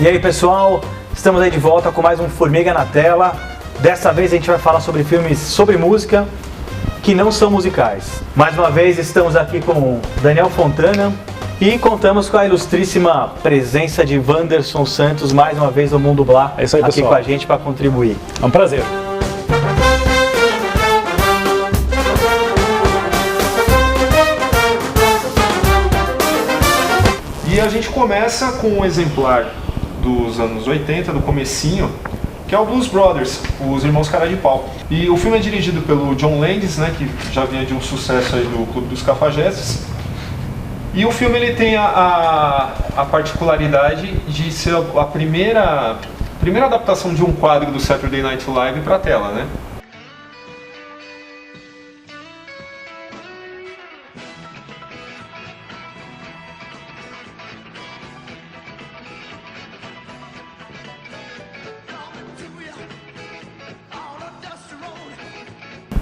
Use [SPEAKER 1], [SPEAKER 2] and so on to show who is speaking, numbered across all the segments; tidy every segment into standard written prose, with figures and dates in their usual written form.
[SPEAKER 1] E aí pessoal, estamos aí de volta com mais um Formiga na Tela. Dessa vez a gente vai falar sobre filmes sobre música que não são musicais. Mais uma vez estamos aqui com Daniel Fontana e contamos com a ilustríssima presença de Wanderson Santos, mais uma vez no Mundo Blá,
[SPEAKER 2] é isso aí,
[SPEAKER 1] aqui
[SPEAKER 2] pessoal,
[SPEAKER 1] com a gente para contribuir.
[SPEAKER 2] É um prazer.
[SPEAKER 3] E a gente começa com um exemplar dos anos 80, do comecinho, que é o Blues Brothers, os Irmãos Cara de Pau. E o filme é dirigido pelo John Landis, né, que já vinha de um sucesso aí do Clube dos Cafajestes. E o filme ele tem a particularidade de ser a primeira adaptação de um quadro do Saturday Night Live para a tela, né?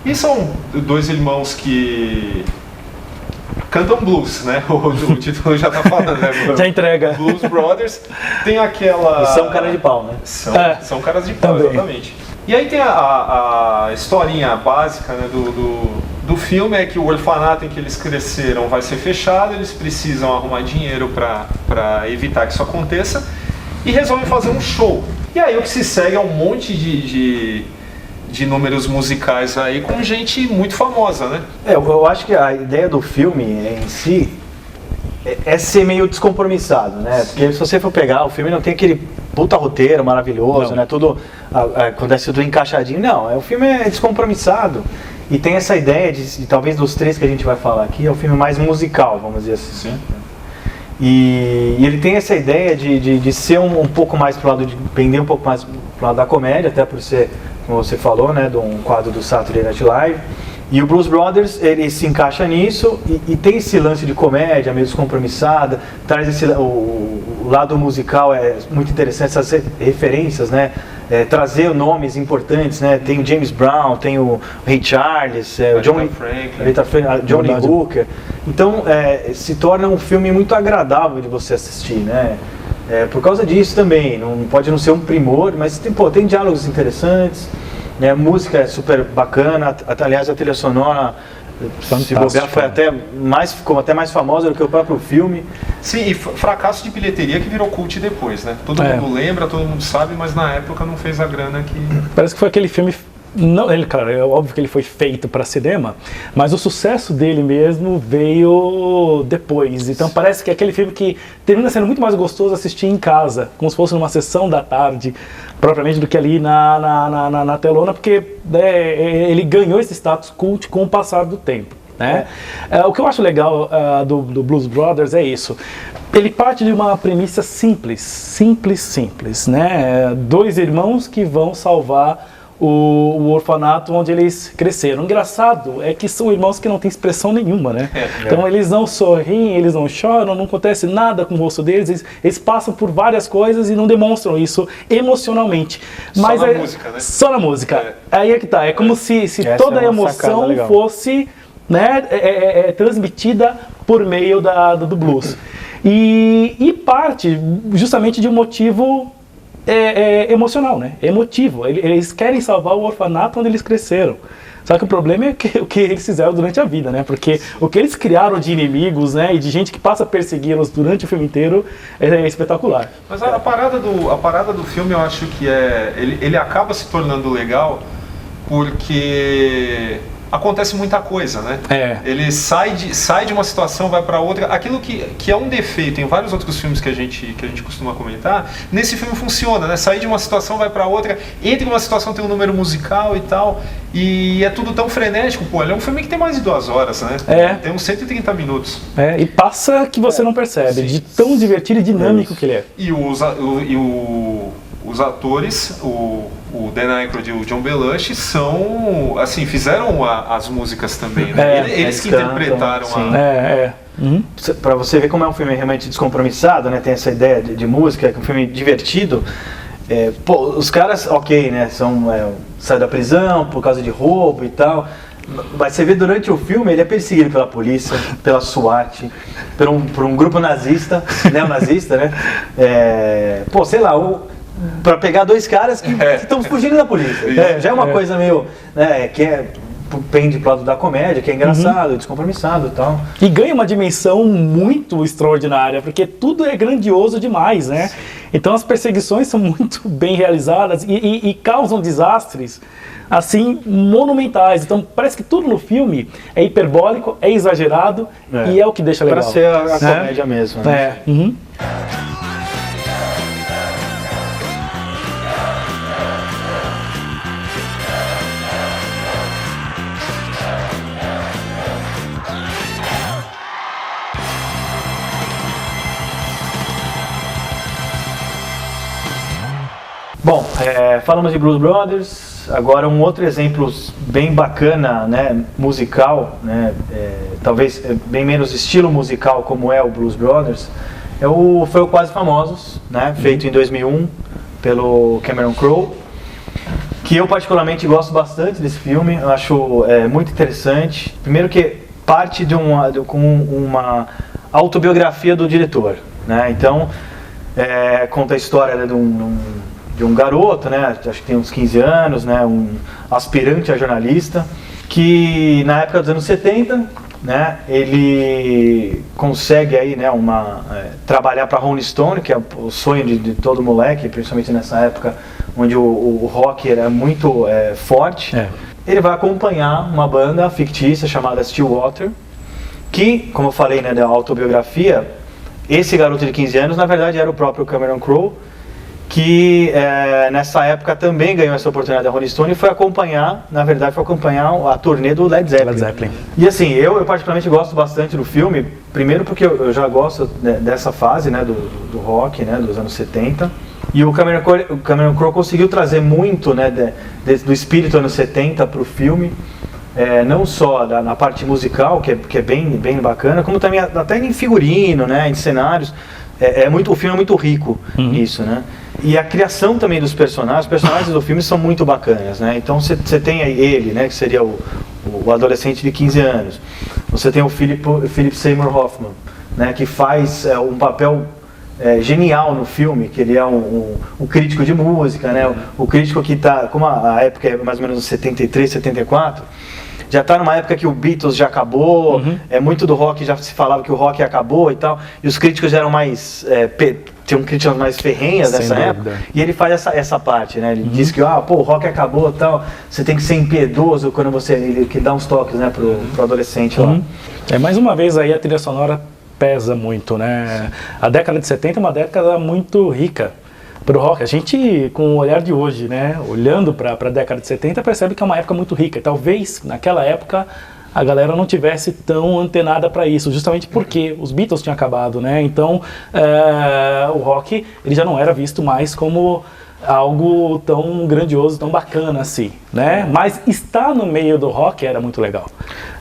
[SPEAKER 3] E são dois irmãos que cantam blues, né? O título já tá falando, né?
[SPEAKER 2] Já entrega.
[SPEAKER 3] Blues Brothers. Tem aquela...
[SPEAKER 1] E são cara de pau, né?
[SPEAKER 3] São caras de pau, também. Exatamente. E aí tem a historinha básica, né, do filme, é que o orfanato em que eles cresceram vai ser fechado, eles precisam arrumar dinheiro para evitar que isso aconteça e resolvem fazer um show. E aí o que se segue é um monte de números musicais aí com gente muito famosa, né?
[SPEAKER 1] Eu acho que a ideia do filme em si é ser meio descompromissado, né? Porque se você for pegar, o filme não tem aquele puta roteiro maravilhoso,
[SPEAKER 2] não,
[SPEAKER 1] né? Tudo acontece tudo encaixadinho. Não, o filme é descompromissado e tem essa ideia de talvez dos três que a gente vai falar aqui, é o filme mais musical, vamos dizer assim.
[SPEAKER 3] Sim.
[SPEAKER 1] E ele tem essa ideia de ser um pouco mais pro lado de pender um pouco mais pro lado da comédia, até por ser, como você falou, né, de um quadro do Saturday Night Live. E o Blues Brothers, ele se encaixa nisso e tem esse lance de comédia meio descompromissada, traz o lado musical, é muito interessante, essas referências, né, trazer nomes importantes, né, tem o James Brown, tem o Ray Charles, o Johnny Hooker. Então se torna um filme muito agradável de você assistir, né? Por causa disso também, não pode não ser um primor, mas tem diálogos interessantes, né? A música é super bacana, aliás a trilha sonora, se bobear, ficou até mais famosa do que o próprio filme.
[SPEAKER 3] Sim, e fracasso de bilheteria que virou cult depois, né? Todo mundo lembra, todo mundo sabe, mas na época não fez a grana que...
[SPEAKER 2] Parece que foi aquele filme... Não, claro, é óbvio que ele foi feito para cinema, mas o sucesso dele mesmo veio depois. Então parece que é aquele filme que termina sendo muito mais gostoso assistir em casa, como se fosse numa sessão da tarde, propriamente, do que ali na telona, porque ele ganhou esse status cult com o passar do tempo, né? O que eu acho legal do Blues Brothers é isso. Ele parte de uma premissa simples, né? Dois irmãos que vão salvar o orfanato onde eles cresceram. O engraçado é que são irmãos que não têm expressão nenhuma, né? Então eles não sorriem, eles não choram, não acontece nada com o rosto deles, eles passam por várias coisas e não demonstram isso emocionalmente. Mas
[SPEAKER 3] só na música, né?
[SPEAKER 2] Só na música. Aí é que tá, é como se toda a emoção fosse, né, transmitida por meio do blues. E parte justamente de um motivo emocional, né? Emotivo. Eles querem salvar o orfanato onde eles cresceram. Só que o problema é o que eles fizeram durante a vida, né? Porque o que eles criaram de inimigos, né, e de gente que passa a persegui-los durante o filme inteiro é espetacular.
[SPEAKER 3] Mas a parada do filme, eu acho que ele acaba se tornando legal porque acontece muita coisa, né? Ele sai de uma situação, vai para outra. Aquilo que é um defeito em vários outros filmes que a gente costuma comentar, nesse filme funciona, né? Sair de uma situação, vai para outra, entre uma situação tem um número musical e tal, e é tudo tão frenético. Pô, ele é um filme que tem mais de 2 horas, né? Tem uns 130 minutos.
[SPEAKER 2] E passa que você não percebe, de tão divertido e dinâmico que ele é.
[SPEAKER 3] E os atores, o Dan Aykroyd e o John Belushi fizeram as músicas também, né? Eles que cantam, interpretaram
[SPEAKER 1] Pra você ver como é um filme realmente descompromissado, né? Tem essa ideia de música, que é um filme divertido. Os caras, né? Saem da prisão por causa de roubo e tal. Mas você vê durante o filme, ele é perseguido pela polícia, pela SWAT, por um grupo nazista, neonazista, né? Pô, sei lá, pra pegar 2 caras que estão fugindo da polícia. Já é uma coisa meio, né, que pende pro lado da comédia, que é engraçado, descompromissado e tal.
[SPEAKER 2] E ganha uma dimensão muito extraordinária, porque tudo é grandioso demais, né? Sim. Então as perseguições são muito bem realizadas e causam desastres, assim, monumentais. Então parece que tudo no filme é hiperbólico, é exagerado e é o que deixa legal.
[SPEAKER 1] Pra ser a comédia mesmo, né? Bom, falamos de Blues Brothers, agora um outro exemplo bem bacana, né, musical, né, talvez bem menos estilo musical como é o Blues Brothers, foi o Quase Famosos, né, feito em 2001 pelo Cameron Crowe, que eu particularmente gosto bastante desse filme, eu acho muito interessante. Primeiro que parte com uma autobiografia do diretor, né, então conta a história, né, de um garoto, né, acho que tem uns 15 anos, né, um aspirante a jornalista, que na época dos anos 70, né, ele consegue aí, né, trabalhar para Rolling Stone, que é o sonho de todo moleque, principalmente nessa época onde o rock era muito forte. Ele vai acompanhar uma banda fictícia chamada Stillwater, que, como eu falei, né, da autobiografia, esse garoto de 15 anos, na verdade, era o próprio Cameron Crowe, que nessa época também ganhou essa oportunidade da Rolling Stone e foi acompanhar a turnê do Led Zeppelin. E assim, eu particularmente gosto bastante do filme, primeiro porque eu já gosto dessa fase, né, do rock, né, dos anos 70, e o Cameron Crowe conseguiu trazer muito, né, do espírito dos anos 70 para o filme, não só na parte musical, que é bem bacana, como também até em figurino, né, em cenários. O filme é muito rico nisso, né? E a criação também dos personagens, os personagens do filme são muito bacanas, né? Então você tem aí ele, né, que seria o adolescente de 15 anos. Você tem o Philip Seymour Hoffman, né, que faz um papel genial no filme, que ele é um crítico de música, né? O crítico que está, como a época é mais ou menos 73, 74, já está numa época que o Beatles já acabou, muito do rock, já se falava que o rock acabou e tal, e os críticos eram mais, tinham críticas mais ferrenhas nessa época, e ele faz essa parte, né, ele diz que o rock acabou e tal, você tem que ser impiedoso quando ele que dá uns toques, né, pro adolescente lá.
[SPEAKER 2] Mais uma vez aí a trilha sonora pesa muito, né, a década de 70 é uma década muito rica para o rock. A gente, com o olhar de hoje, né, olhando para a década de 70, percebe que é uma época muito rica. Talvez, naquela época, a galera não tivesse tão antenada para isso, justamente porque os Beatles tinham acabado, né? Então, o rock ele já não era visto mais como algo tão grandioso, tão bacana assim, né? Mas estar no meio do rock era muito legal,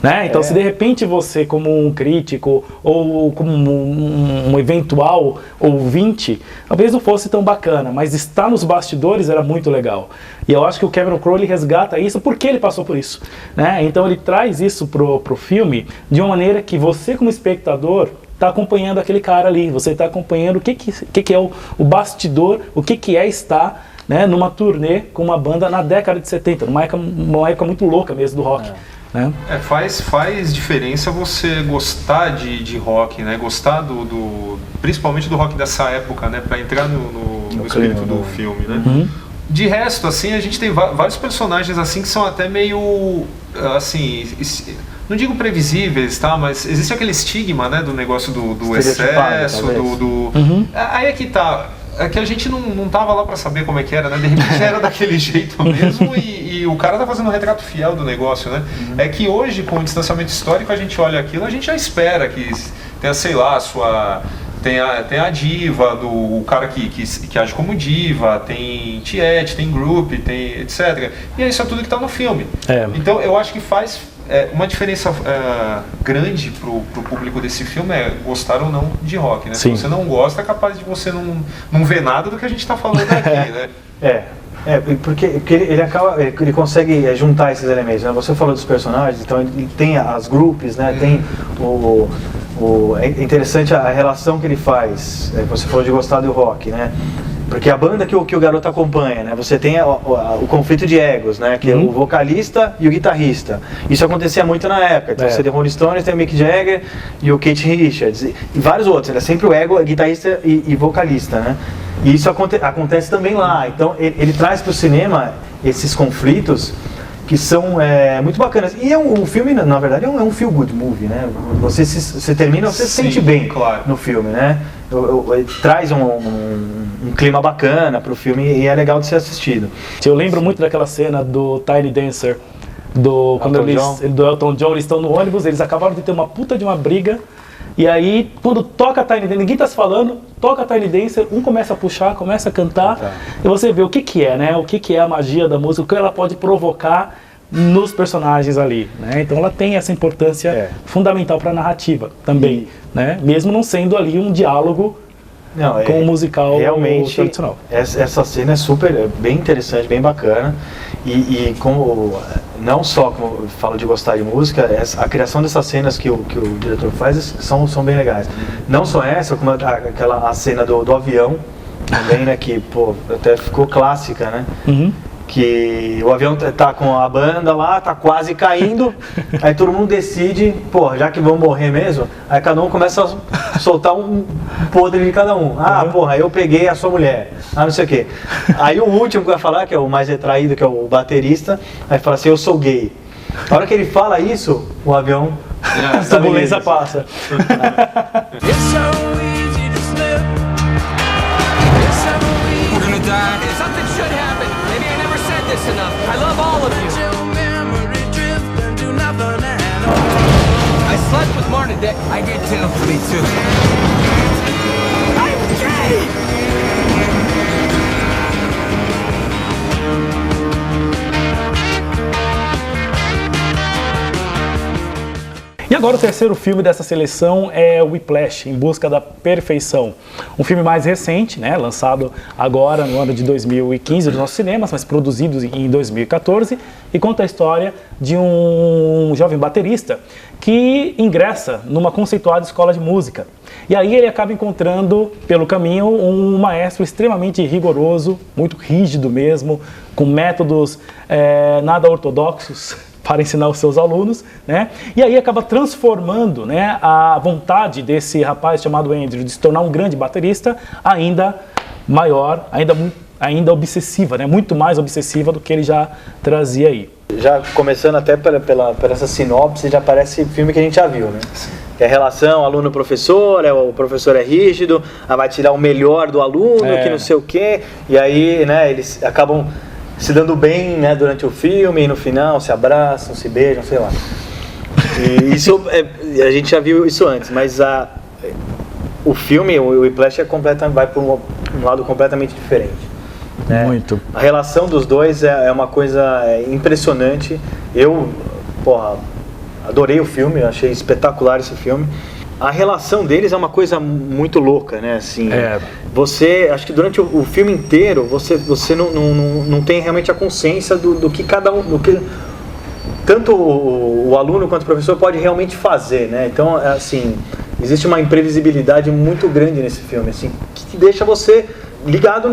[SPEAKER 2] né? Então, se de repente você, como um crítico ou como um eventual ouvinte, talvez não fosse tão bacana, mas estar nos bastidores era muito legal. E eu acho que o Cameron Crowe ele resgata isso porque ele passou por isso, né? Então ele traz isso pro filme de uma maneira que você, como espectador, está acompanhando aquele cara ali, você está acompanhando o que é o bastidor, o que é estar, né, numa turnê com uma banda na década de 70, numa época muito louca mesmo do rock. Né?
[SPEAKER 3] Faz diferença você gostar de rock, né? Gostar principalmente do rock dessa época, né? Para entrar no espírito do filme, né? De resto, assim, a gente tem vários personagens assim que são até meio, assim, não digo previsíveis, tá? Mas existe aquele estigma, né, do negócio do excesso, Aí é que tá. É que a gente não tava lá pra saber como é que era, né? De repente era daquele jeito mesmo e o cara tá fazendo um retrato fiel do negócio, né? É que hoje, com o distanciamento histórico, a gente olha aquilo, a gente já espera que tenha, sei lá, tem a diva, o cara que age como diva, tem tiete, tem group, tem etc. E isso é tudo que tá no filme. Então eu acho que faz uma diferença grande pro público desse filme é gostar ou não de rock, né? Se você não gosta, é capaz de você não ver nada do que a gente tá falando aqui, né?
[SPEAKER 1] Porque ele consegue juntar esses elementos, né? Você falou dos personagens, então ele tem as grupos, né? Tem é interessante a relação que ele faz. Você falou de gostar do rock, né? Porque a banda que o garoto acompanha, né? Você tem o conflito de egos, né? Que é o vocalista e o guitarrista. Isso acontecia muito na época. Então você tem o Rolling Stones, tem o Mick Jagger e o Keith Richards e vários outros. Era sempre o ego, guitarrista e vocalista, né? E isso acontece também lá. Então ele traz para o cinema esses conflitos que são muito bacanas. E o filme, na verdade, é um feel good movie, né? Você termina, você se sente bem no filme, né? Traz um clima bacana pro filme e é legal de ser assistido.
[SPEAKER 2] Eu lembro muito daquela cena do Tiny Dancer, do Elton John, eles estão no ônibus, eles acabaram de ter uma puta de uma briga. E aí, quando toca Tiny Dancer, ninguém tá se falando, toca Tiny Dancer, um começa a puxar, começa a cantar, e você vê o que é, né? O que é a magia da música, o que ela pode provocar nos personagens ali, né? Então ela tem essa importância fundamental para a narrativa também, né? Mesmo não sendo ali um diálogo com o musical
[SPEAKER 1] realmente,
[SPEAKER 2] tradicional.
[SPEAKER 1] Essa cena é bem interessante, bem bacana. E como não só como eu falo de gostar de música, a criação dessas cenas que o diretor faz são bem legais. Não só essa, como a cena do avião também, né? Que até ficou clássica, né? Que o avião tá com a banda lá, tá quase caindo, aí todo mundo decide, já que vão morrer mesmo, aí cada um começa a soltar um podre de cada um. Eu peguei a sua mulher, não sei o quê. Aí o último que vai falar, que é o mais retraído, que é o baterista, aí fala assim, eu sou gay. Na hora que ele fala isso, o avião...
[SPEAKER 2] a turbulência passa.
[SPEAKER 4] Enough. I love all of you. I slept with more today. I did too. Me too. I'm gay!
[SPEAKER 2] E agora o terceiro filme dessa seleção é Whiplash, Em Busca da Perfeição. Um filme mais recente, né, lançado agora no ano de 2015 nos nossos cinemas, mas produzido em 2014, e conta a história de um jovem baterista que ingressa numa conceituada escola de música. E aí ele acaba encontrando, pelo caminho, um maestro extremamente rigoroso, muito rígido mesmo, com métodos nada ortodoxos, para ensinar os seus alunos, né? E aí acaba transformando, né, a vontade desse rapaz chamado Andrew de se tornar um grande baterista ainda maior, ainda obsessiva, né? Muito mais obsessiva do que ele já trazia aí.
[SPEAKER 1] Já começando até pela essa sinopse, já parece filme que a gente já viu, né? Que é a relação aluno-professor, o professor é rígido, vai tirar o melhor do aluno, que não sei o quê, e aí, né, eles acabam se dando bem, né, durante o filme, e no final se abraçam, se beijam, sei lá. E isso, a gente já viu isso antes, mas o filme, o Whiplash, vai para um lado completamente diferente. Né?
[SPEAKER 2] Muito.
[SPEAKER 1] A relação dos dois é uma coisa impressionante. Eu, adorei o filme, achei espetacular esse filme. A relação deles é uma coisa muito louca, né? Assim, acho que durante o filme inteiro, você não tem realmente a consciência do que cada um, do que tanto o aluno quanto o professor pode realmente fazer, né? Então, assim, existe uma imprevisibilidade muito grande nesse filme, assim, que deixa você ligado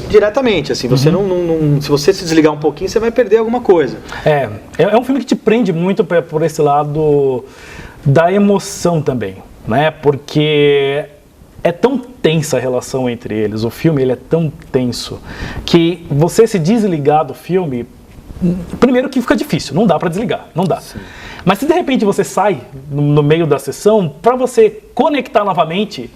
[SPEAKER 1] diretamente, assim, você se você se desligar um pouquinho, você vai perder alguma coisa.
[SPEAKER 2] É um filme que te prende muito por esse lado da emoção também, né? Porque é tão tensa a relação entre eles, o filme ele é tão tenso que você se desligar do filme, primeiro que fica difícil, não dá para desligar, não dá. Sim. Mas se de repente você sai no meio da sessão, para você conectar novamente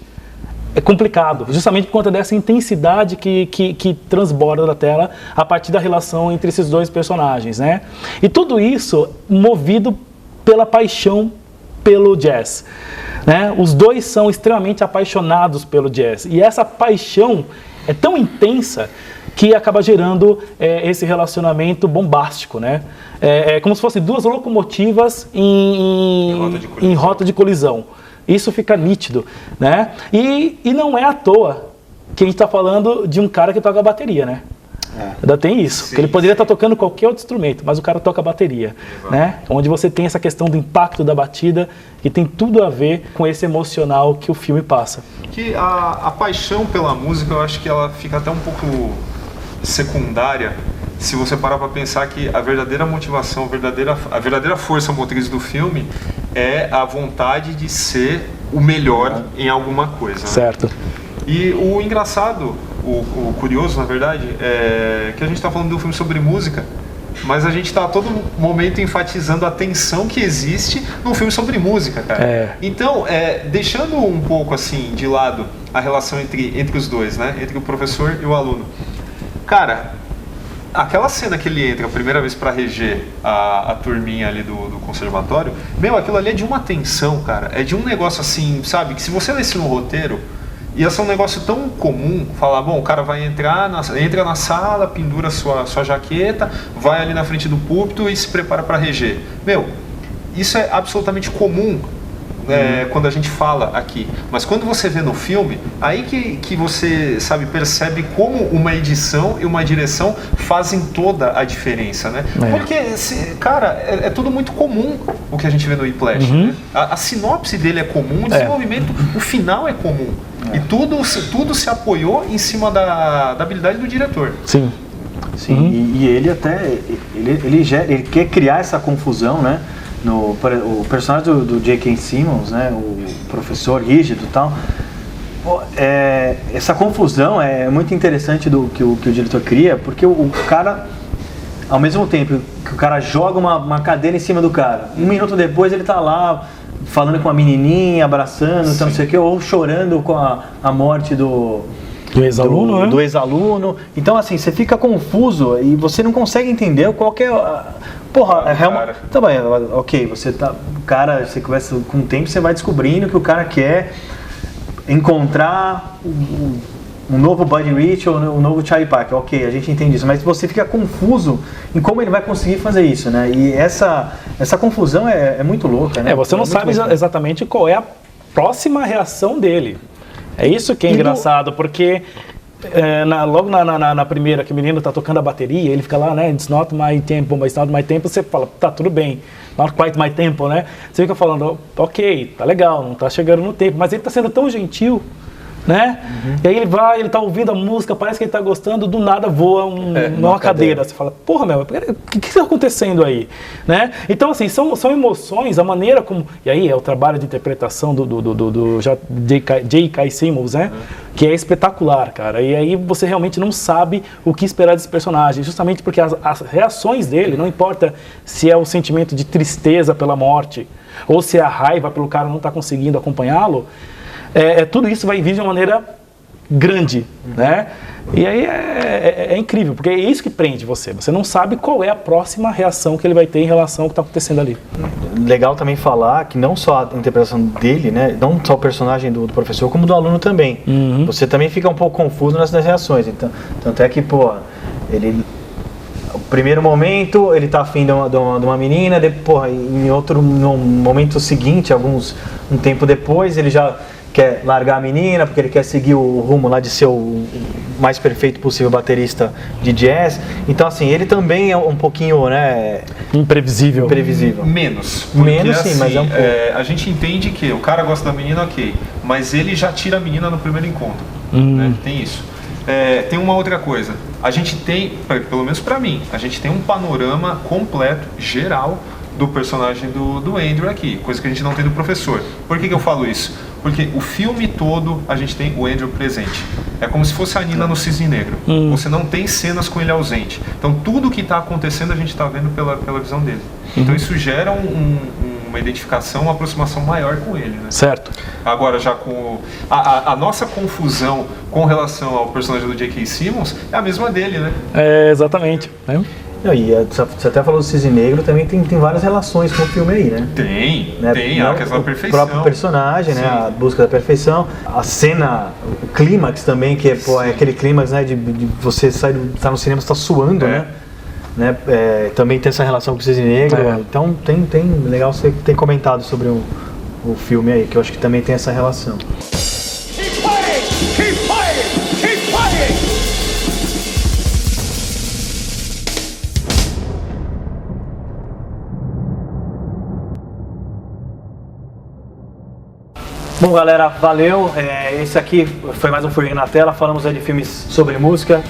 [SPEAKER 2] é complicado, justamente por conta dessa intensidade que transborda da tela a partir da relação entre esses dois personagens, né? E tudo isso movido pela paixão pelo jazz, né? Os dois são extremamente apaixonados pelo jazz e essa paixão é tão intensa que acaba gerando esse relacionamento bombástico, né? É como se fossem duas locomotivas em rota de colisão. Isso fica nítido, né? E não é à toa que a gente está falando de um cara que toca bateria, né? Ainda tem isso. Sim, ele poderia estar tocando qualquer outro instrumento, mas o cara toca bateria, né? Onde você tem essa questão do impacto da batida, que tem tudo a ver com esse emocional que o filme passa.
[SPEAKER 3] Que a paixão pela música, eu acho que ela fica até um pouco secundária, se você parar para pensar que a verdadeira motivação, a verdadeira força motriz do filme é a vontade de ser o melhor em alguma coisa.
[SPEAKER 2] Certo.
[SPEAKER 3] Né? E o engraçado, o curioso, na verdade, é que a gente está falando de um filme sobre música, mas a gente está a todo momento enfatizando a tensão que existe num filme sobre música, cara. Então, deixando um pouco assim de lado a relação entre os dois, né? Entre o professor e o aluno. Cara, aquela cena que ele entra a primeira vez para reger a turminha ali do conservatório, aquilo ali é de uma tensão, cara. É de um negócio assim, sabe? Que se você lesse no roteiro, ia ser um negócio tão comum, falar, bom, o cara vai entra na sala, pendura sua jaqueta, vai ali na frente do púlpito e se prepara para reger. Isso é absolutamente comum quando a gente fala aqui. Mas quando você vê no filme, aí que você, sabe, percebe como uma edição e uma direção fazem toda a diferença, né? Porque, cara, é tudo muito comum o que a gente vê no Whiplash. Né? A sinopse dele é comum, o desenvolvimento, o final é comum. E tudo se apoiou em cima da habilidade do diretor.
[SPEAKER 2] Sim.
[SPEAKER 1] E ele até ele quer criar essa confusão, né? O personagem do J.K. Simmons, né? O professor rígido e tal. Essa confusão é muito interessante do que o diretor cria, porque o cara, ao mesmo tempo que o cara joga uma cadeira em cima do cara, um minuto depois ele tá lá falando com a menininha, abraçando, então não sei o que, ou chorando com a morte do
[SPEAKER 2] ex-aluno, né?
[SPEAKER 1] Do ex-aluno. Então, assim, você fica confuso e você não consegue entender qual que é... Porra, tá bem, ok, você conversa com o tempo, você vai descobrindo que o cara quer encontrar um novo Buddy Rich ou um novo Charlie Parker. Ok, a gente entende isso, mas você fica confuso em como ele vai conseguir fazer isso, né? E essa confusão é muito louca, né?
[SPEAKER 2] Você não sabe exatamente qual é a próxima reação dele. É isso que é engraçado, porque logo na primeira que o menino tá tocando a bateria, ele fica lá, né? It's not my tempo, but it's not my tempo. Você fala, tá, tudo bem. Not quite my tempo, né? Você fica falando, ok, tá legal, não tá chegando no tempo, mas ele tá sendo tão gentil, né? E aí ele tá ouvindo a música, parece que ele tá gostando, do nada voa uma cadeira. Você fala, porra, o que tá acontecendo aí? Né? Então, assim, são emoções, a maneira como... E aí é o trabalho de interpretação do J.K. Simmons, né? Que é espetacular, cara. E aí você realmente não sabe o que esperar desse personagem, justamente porque as reações dele, não importa se é o sentimento de tristeza pela morte, ou se é a raiva pelo cara não estar conseguindo acompanhá-lo, tudo isso vai vir de uma maneira grande, né? E aí é incrível, porque é isso que prende você. Você não sabe qual é a próxima reação que ele vai ter em relação ao que está acontecendo ali.
[SPEAKER 1] Legal também falar que não só a interpretação dele, né? Não só o personagem do professor, como do aluno também. Você também fica um pouco confuso nessas reações. Então, tanto é que, o primeiro momento ele tá afim de uma menina, depois, no momento seguinte, um tempo depois, ele já quer largar a menina, porque ele quer seguir o rumo lá de ser o mais perfeito possível baterista de jazz. Então, assim, ele também é um pouquinho, né...
[SPEAKER 2] Imprevisível.
[SPEAKER 3] Menos,
[SPEAKER 1] sim, assim, mas é um pouco.
[SPEAKER 3] A gente entende que o cara gosta da menina, ok, mas ele já tira a menina no primeiro encontro. Né? Tem isso. Tem uma outra coisa. A gente tem, pelo menos pra mim, a gente tem um panorama completo, geral, do personagem do Andrew aqui, coisa que a gente não tem do professor. Por que eu falo isso? Porque o filme todo a gente tem o Andrew presente. É como se fosse a Nina no Cisne Negro. Você não tem cenas com ele ausente. Então tudo que está acontecendo a gente está vendo pela visão dele. Então isso gera uma identificação, uma aproximação maior com ele, né?
[SPEAKER 2] Certo.
[SPEAKER 3] Agora já com a nossa confusão com relação ao personagem do J.K. Simmons é a mesma dele, né?
[SPEAKER 2] Exatamente.
[SPEAKER 1] E você até falou do Cisne Negro, também tem várias relações com o filme aí, né?
[SPEAKER 3] Tem a questão da perfeição.
[SPEAKER 1] O próprio personagem, né? A busca da perfeição. A cena, o clímax também, que é aquele clímax, né? De você tá no cinema, você tá suando, né? Também tem essa relação com o Cisne Negro. Então tem legal você ter comentado sobre o filme aí, que eu acho que também tem essa relação.
[SPEAKER 4] Keep playing! Keep playing! Keep playing!
[SPEAKER 1] Bom, galera, valeu. Esse aqui foi mais um Furinha na Tela. Falamos aí de filmes sobre música,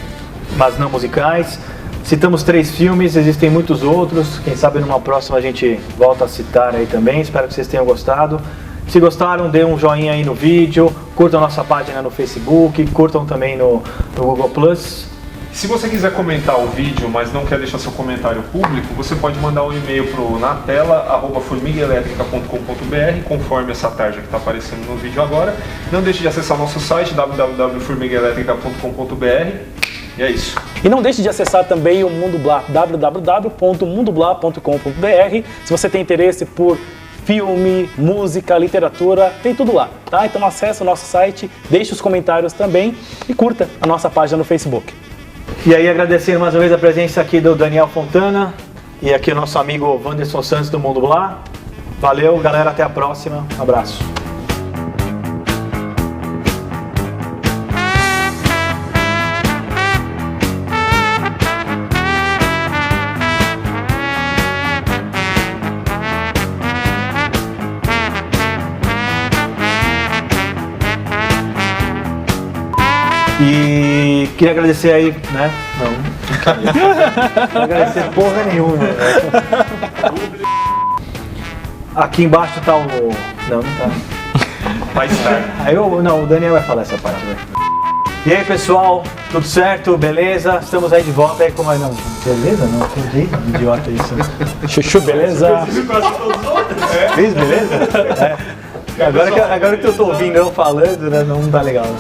[SPEAKER 1] mas não musicais. Citamos 3 filmes, existem muitos outros. Quem sabe numa próxima a gente volta a citar aí também. Espero que vocês tenham gostado. Se gostaram, dê um joinha aí no vídeo, curtam nossa página no Facebook, curtam também no Google+.
[SPEAKER 3] Se você quiser comentar o vídeo, mas não quer deixar seu comentário público, você pode mandar um e-mail para o natela@formigaelétrica.com.br, conforme essa tarja que está aparecendo no vídeo agora. Não deixe de acessar nosso site www.formigaelétrica.com.br. E é isso.
[SPEAKER 2] E não deixe de acessar também o Mundo Blá, www.mundoblá.com.br. Se você tem interesse por filme, música, literatura, tem tudo lá, tá? Então acesse o nosso site, deixe os comentários também e curta a nossa página no Facebook.
[SPEAKER 1] E aí, agradecendo mais uma vez a presença aqui do Daniel Fontana e aqui o nosso amigo Wanderson Santos do Mundo Blá. Valeu, galera, até a próxima. Um abraço. E queria agradecer aí, né? Não agradecer porra nenhuma. Né? Aqui embaixo tá o... Não tá.
[SPEAKER 3] Vai estar.
[SPEAKER 1] Não, o Daniel vai falar essa parte. Né? E aí, pessoal, tudo certo? Beleza? Estamos aí de volta aí com mais... Não, beleza? Não, que idiota isso.
[SPEAKER 2] Chuchu, beleza?
[SPEAKER 1] Fez, beleza? Agora que eu tô ouvindo eu falando, né? Não tá legal. Né?